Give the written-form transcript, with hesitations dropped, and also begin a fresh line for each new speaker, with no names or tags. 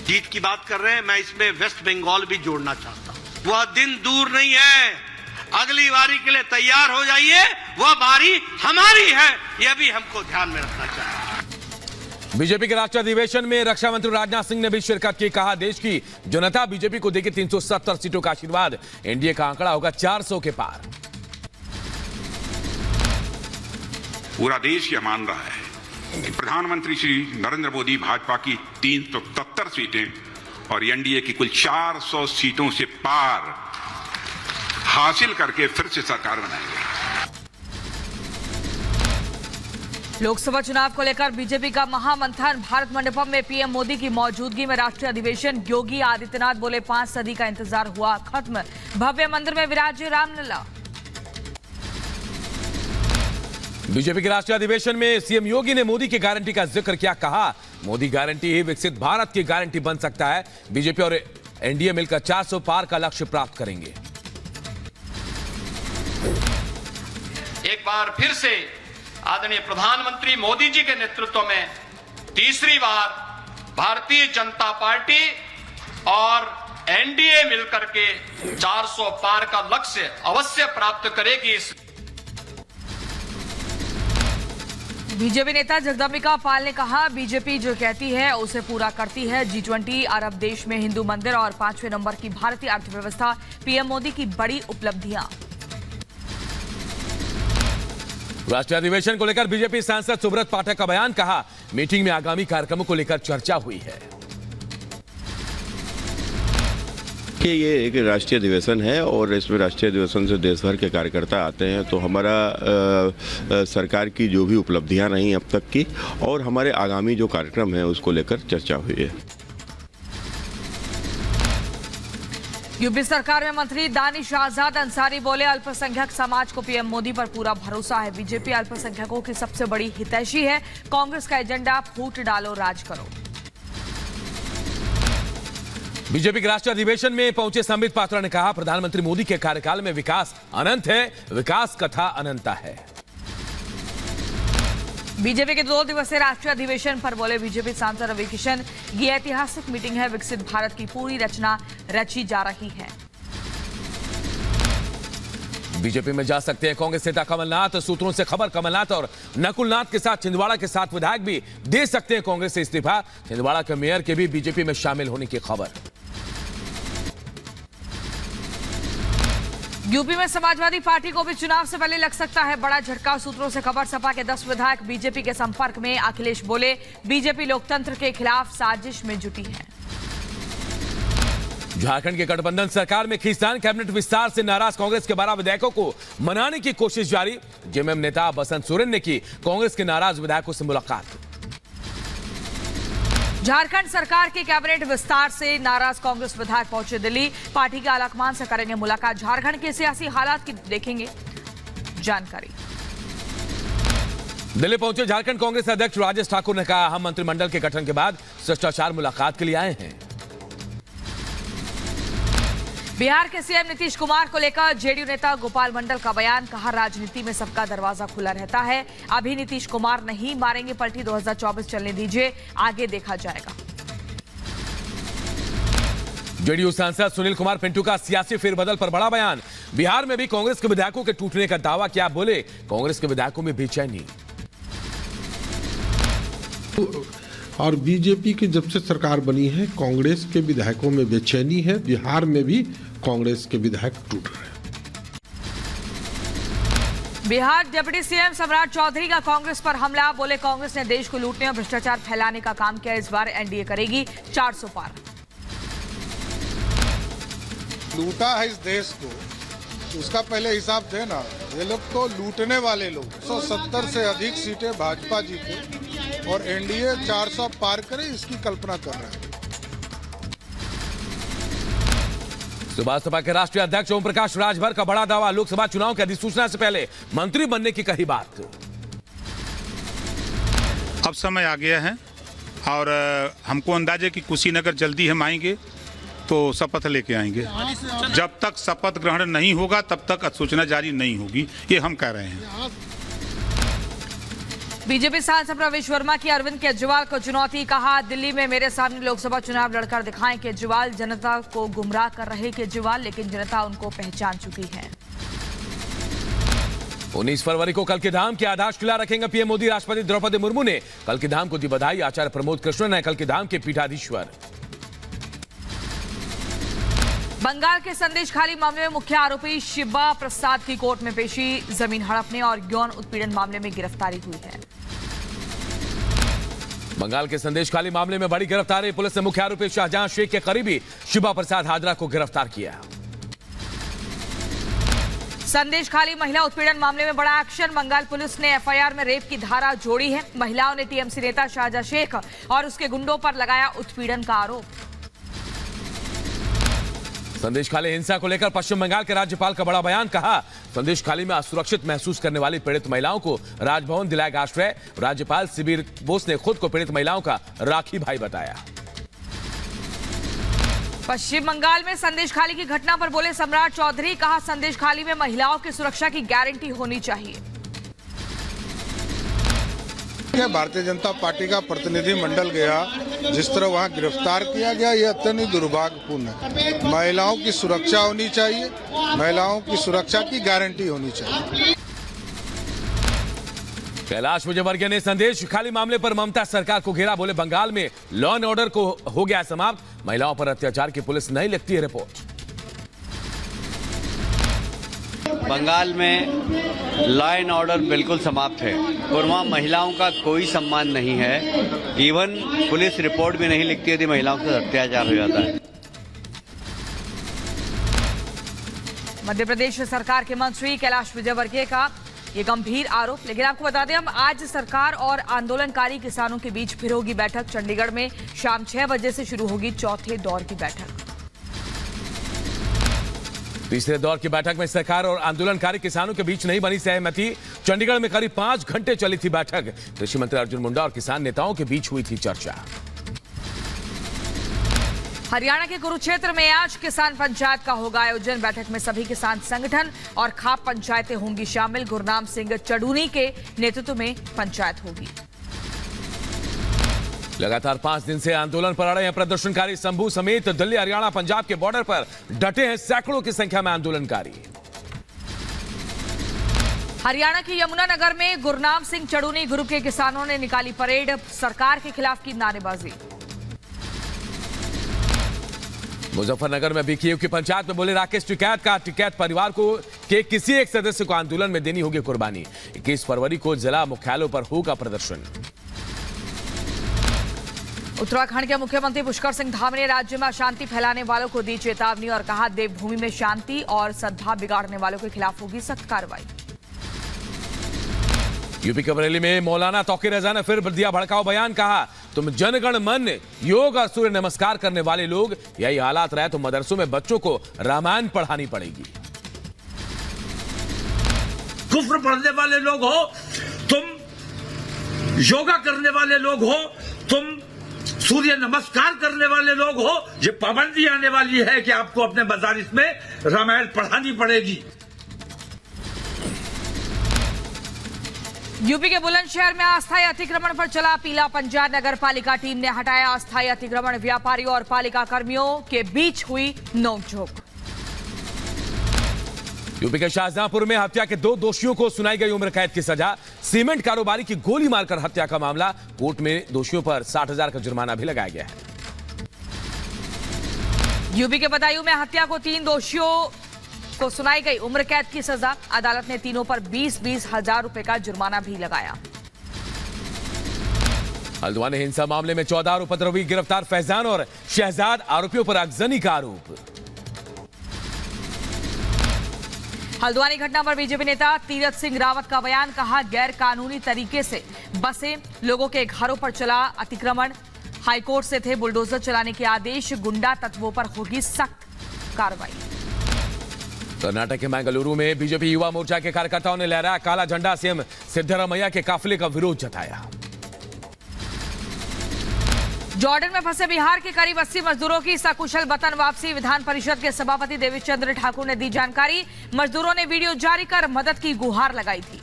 जीत की बात कर रहे हैं, मैं इसमें वेस्ट बंगाल भी जोड़ना चाहता हूं। वह दिन दूर नहीं है, अगली बारी के लिए तैयार हो जाइए, वह बारी हमारी है, यह भी हमको ध्यान में रखना चाहिए।
बीजेपी के राष्ट्रीय अधिवेशन में रक्षा मंत्री राजनाथ सिंह ने भी शिरकत की। कहा, देश की जनता बीजेपी को देगी 370 सीटों का आशीर्वाद, एनडीए का आंकड़ा होगा 400 के पार।
पूरा देश यह मान रहा है कि प्रधानमंत्री श्री नरेंद्र मोदी भाजपा की 370 सीटें और एनडीए की कुल 400 सीटों से पार हासिल करके फिर से सरकार बनाएंगे।
लोकसभा चुनाव को लेकर बीजेपी का महामंथन। भारत मंडपम में पीएम मोदी की मौजूदगी में राष्ट्रीय अधिवेशन। योगी आदित्यनाथ बोले, 5 सदी का इंतजार हुआ खत्म, भव्य मंदिर में विराजे रामलला।
बीजेपी के राष्ट्रीय अधिवेशन में सीएम योगी ने मोदी की गारंटी का जिक्र किया। कहा, मोदी गारंटी ही विकसित भारत की गारंटी बन सकता है। बीजेपी और एनडीए मिलकर 400 पार का लक्ष्य प्राप्त करेंगे।
एक बार फिर से आदरणीय प्रधानमंत्री मोदी जी के नेतृत्व में तीसरी बार भारतीय जनता पार्टी और एनडीए मिलकर के 400 पार का लक्ष्य अवश्य प्राप्त करेगी।
बीजेपी नेता जगदम्बिका पाल ने कहा, बीजेपी जो कहती है उसे पूरा करती है। G20 अरब देश में हिंदू मंदिर और 5वें नंबर की भारतीय अर्थव्यवस्था, पीएम मोदी की बड़ी उपलब्धियां।
राष्ट्रीय अधिवेशन को लेकर बीजेपी सांसद सुब्रत पाठक का बयान। कहा, मीटिंग में आगामी कार्यक्रमों को लेकर चर्चा हुई है।
कि ये एक राष्ट्रीय अधिवेशन है और इसमें राष्ट्रीय अधिवेशन से देश भर के कार्यकर्ता आते हैं, तो हमारा सरकार की जो भी उपलब्धियां रही अब तक की और हमारे आगामी जो कार्यक्रम है उसको लेकर चर्चा हुई है।
यूपी सरकार में मंत्री दानिश आजाद अंसारी बोले, अल्पसंख्यक समाज को पीएम मोदी पर पूरा भरोसा है। बीजेपी अल्पसंख्यकों की सबसे बड़ी हितैषी है। कांग्रेस का एजेंडा फूट डालो, राज करो।
बीजेपी के राष्ट्रीय अधिवेशन में पहुंचे संबित पात्रा ने कहा, प्रधानमंत्री मोदी के कार्यकाल में विकास अनंत है, विकास कथा अनंता है।
बीजेपी के 2 दिवसीय राष्ट्रीय अधिवेशन पर बोले बीजेपी सांसद रवि किशन, ये ऐतिहासिक मीटिंग है, विकसित भारत की पूरी रचना रची जा रही है।
बीजेपी में जा सकते हैं कांग्रेस नेता कमलनाथ। सूत्रों से खबर, कमलनाथ और नकुलनाथ के साथ छिंदवाड़ा के 7 विधायक भी दे सकते हैं कांग्रेस से इस्तीफा। छिंदवाड़ा के मेयर के भी बीजेपी में शामिल होने की खबर।
यूपी में समाजवादी पार्टी को भी चुनाव से पहले लग सकता है बड़ा झटका। सूत्रों से खबर, सपा के 10 विधायक बीजेपी के संपर्क में। अखिलेश बोले, बीजेपी लोकतंत्र के खिलाफ साजिश में जुटी है।
झारखंड के गठबंधन सरकार में खींचतान, कैबिनेट विस्तार से नाराज कांग्रेस के 12 विधायकों को मनाने की कोशिश जारी। जेएमएम नेता बसंत सोरेन ने की कांग्रेस के नाराज विधायकों से मुलाकात।
झारखंड सरकार के कैबिनेट विस्तार से नाराज कांग्रेस विधायक पहुंचे दिल्ली। पार्टी के आलाकमान से करेंगे मुलाकात। झारखंड के सियासी हालात की देखेंगे जानकारी।
दिल्ली पहुंचे झारखंड कांग्रेस अध्यक्ष राजेश ठाकुर ने कहा, हम मंत्रिमंडल के गठन के बाद शिष्टाचार मुलाकात के लिए आए हैं।
बिहार के सीएम नीतीश कुमार को लेकर जेडीयू नेता गोपाल मंडल का बयान। कहा, राजनीति में सबका दरवाजा खुला रहता है, अभी नीतीश कुमार नहीं मारेंगे पलटी, 2024 चलने दीजिए, आगे देखा जाएगा।
जेडीयू सांसद सुनील कुमार पिंटू का सियासी फेरबदल पर बड़ा बयान। बिहार में भी कांग्रेस के विधायकों के टूटने का दावा किया। बोले, कांग्रेस के विधायकों में बेचैनी।
और बीजेपी की जब से सरकार बनी है कांग्रेस के विधायकों में बेचैनी है। बिहार में भी कांग्रेस के विधायक टूट रहे हैं।
बिहार डिप्टी सीएम सम्राट चौधरी का कांग्रेस पर हमला। बोले, कांग्रेस ने देश को लूटने और भ्रष्टाचार फैलाने का काम किया, इस बार एनडीए करेगी 400 पार।
लूटा है इस देश को, उसका पहले हिसाब देना। ये लोग तो लूटने वाले लोग। 170 से अधिक सीटें भाजपा जीते और एनडीए 400 पार करे, इसकी कल्पना कर रहे हैं।
सुभाष सपा के राष्ट्रीय अध्यक्ष ओम प्रकाश राजभर का बड़ा दावा। लोकसभा चुनाव की अधिसूचना से पहले मंत्री बनने की कही बात।
अब समय आ गया है और हमको अंदाजा है कि कुशीनगर जल्दी हम आएंगे तो शपथ लेके आएंगे। जब तक शपथ ग्रहण नहीं होगा तब तक अधिसूचना जारी नहीं होगी, ये हम कह रहे हैं।
बीजेपी सांसद प्रवेश वर्मा की अरविंद केजरीवाल को चुनौती, कहा दिल्ली में मेरे सामने लोकसभा चुनाव लड़कर दिखाएं केजरीवाल। जनता को गुमराह कर रहे केजरीवाल, लेकिन जनता उनको पहचान चुकी है।
19 फरवरी को कल की धाम की आधारशिला रखेंगे पीएम मोदी। राष्ट्रपति द्रौपदी मुर्मू ने कल की धाम को दी बधाई। आचार्य प्रमोद कृष्णन है कल की धाम के पीठाधीश्वर।
बंगाल के संदेशखाली मामले में मुख्य आरोपी शिबा प्रसाद की कोर्ट में पेशी। जमीन हड़पने और यौन उत्पीड़न मामले में गिरफ्तारी हुई है।
बंगाल के संदेशखाली मामले में बड़ी गिरफ्तारी। पुलिस ने मुख्य आरोपी शाहजहां शेख के करीबी शिबा प्रसाद हाजरा को गिरफ्तार किया।
संदेशखाली महिला उत्पीड़न मामले में बड़ा एक्शन। बंगाल पुलिस ने एफआईआर में रेप की धारा जोड़ी है। महिलाओं ने टीएमसी नेता शाहजहां शेख और उसके गुंडों पर लगाया उत्पीड़न का आरोप।
संदेशखाली हिंसा को लेकर पश्चिम बंगाल के राज्यपाल का बड़ा बयान, कहा संदेशखाली में असुरक्षित महसूस करने वाली पीड़ित महिलाओं को राजभवन दिलाएगा आश्रय। राज्यपाल शिबिर बोस ने खुद को पीड़ित महिलाओं का राखी भाई बताया।
पश्चिम बंगाल में संदेशखाली की घटना पर बोले सम्राट चौधरी, कहा संदेशखाली में महिलाओं की सुरक्षा की गारंटी होनी चाहिए।
भारतीय जनता पार्टी का प्रतिनिधि मंडल गया, जिस तरह वहां गिरफ्तार किया गया, यह अत्यंत दुर्भाग्यपूर्ण है। महिलाओं की सुरक्षा होनी चाहिए, महिलाओं की सुरक्षा की गारंटी होनी चाहिए।
कैलाश विजयवर्गीय ने संदेशखाली मामले पर ममता सरकार को घेरा। बोले बंगाल में लॉ एंड ऑर्डर को हो गया समाप्त। महिलाओं पर अत्याचार की पुलिस नहीं लिखती है रिपोर्ट।
बंगाल में लॉ एंड ऑर्डर बिल्कुल समाप्त है और वहाँ महिलाओं का कोई सम्मान नहीं है। इवन पुलिस रिपोर्ट भी नहीं लिखती यदि महिलाओं से अत्याचार हो जाता है।
मध्य प्रदेश सरकार के मंत्री कैलाश विजयवर्गीय का ये गंभीर आरोप। लेकिन आपको बता दें, हम आज सरकार और आंदोलनकारी किसानों के बीच फिर होगी बैठक। चंडीगढ़ में शाम 6 बजे से शुरू होगी चौथे दौर की बैठक।
तीसरे दौर की बैठक में सरकार और आंदोलनकारी किसानों के बीच नहीं बनी सहमति। चंडीगढ़ में करीब 5 घंटे चली थी बैठक। कृषि मंत्री अर्जुन मुंडा और किसान नेताओं के बीच हुई थी चर्चा।
हरियाणा के कुरुक्षेत्र में आज किसान पंचायत का होगा आयोजन। बैठक में सभी किसान संगठन और खाप पंचायतें होंगी शामिल। गुरनाम सिंह चड़ूनी के नेतृत्व में पंचायत होगी।
लगातार 5 दिन से आंदोलन पर अड़े हैं प्रदर्शनकारी। संभू समेत दिल्ली, हरियाणा, पंजाब के बॉर्डर पर डटे हैं सैकड़ों की संख्या में आंदोलनकारी।
हरियाणा के यमुनानगर में गुरनाम सिंह चड़ूनी ग्रुप के किसानों ने निकाली परेड। सरकार के खिलाफ की नारेबाजी।
मुजफ्फरनगर में बीकेयू की पंचायत में बोले राकेश टिकैत का टिकैत परिवार को के किसी एक सदस्य को आंदोलन में देनी होगी कुर्बानी। 21 फरवरी को जिला मुख्यालयों पर होगा प्रदर्शन।
उत्तराखंड के मुख्यमंत्री पुष्कर सिंह धामी ने राज्य में अशांति फैलाने वालों को दी चेतावनी और कहा देवभूमि में शांति और सद्भाव बिगाड़ने वालों के खिलाफ होगी सख्त कार्रवाई।
यूपी के बरेली में मौलाना तौकीर रजा ने फिर दिया भड़काऊ बयान, कहा तुम जनगण मन, योग और सूर्य नमस्कार करने वाले लोग, यही हालात रहे तो मदरसों में बच्चों को रामायण पढ़ानी पड़ेगी।
कुफ्र पढ़ने वाले लोग हो तुम, योगा करने वाले लोग हो तुम, सूर्य नमस्कार करने वाले लोग हो, ये पाबंदी आने वाली है कि आपको अपने मजारिस में रामायण पढ़ानी पड़ेगी।
यूपी के बुलंदशहर में अस्थायी अतिक्रमण पर चला पीला पंजा। नगर पालिका टीम ने हटाया अस्थायी अतिक्रमण। व्यापारियों और पालिका कर्मियों के बीच हुई नोकझोंक।
यूपी के शाहजहांपुर में हत्या के 2 दोषियों को सुनाई गई उम्र कैद की सजा। सीमेंट कारोबारी की गोली मारकर हत्या का मामला। कोर्ट में दोषियों पर 60,000 का जुर्माना भी लगाया गया है।
यूपी के बदायूं में हत्या को 3 दोषियों को सुनाई गई उम्र कैद की सजा। अदालत ने तीनों पर 20-20 हजार रुपए का जुर्माना भी लगाया।
हल्द्वानी हिंसा मामले में 14 उपद्रवी गिरफ्तार। फैजान और शहजाद आरोपियों पर आगजनी का आरोप।
हल्द्वानी घटना पर बीजेपी नेता तीरथ सिंह रावत का बयान, कहा गैर कानूनी तरीके से बसे लोगों के घरों पर चला अतिक्रमण। हाईकोर्ट से थे बुलडोजर चलाने के आदेश। गुंडा तत्वों पर होगी सख्त कार्रवाई।
कर्नाटक के मंगलुरु में बीजेपी युवा मोर्चा के कार्यकर्ताओं ने लहराया काला झंडा। सीएम सिद्धरामैया के काफिले का विरोध जताया।
जॉर्डन में फंसे बिहार के करीब 80 मजदूरों की सकुशल वतन वापसी। विधान परिषद के सभापति देवेश चंद्र ठाकुर ने दी जानकारी। मजदूरों ने वीडियो जारी कर मदद की गुहार लगाई थी।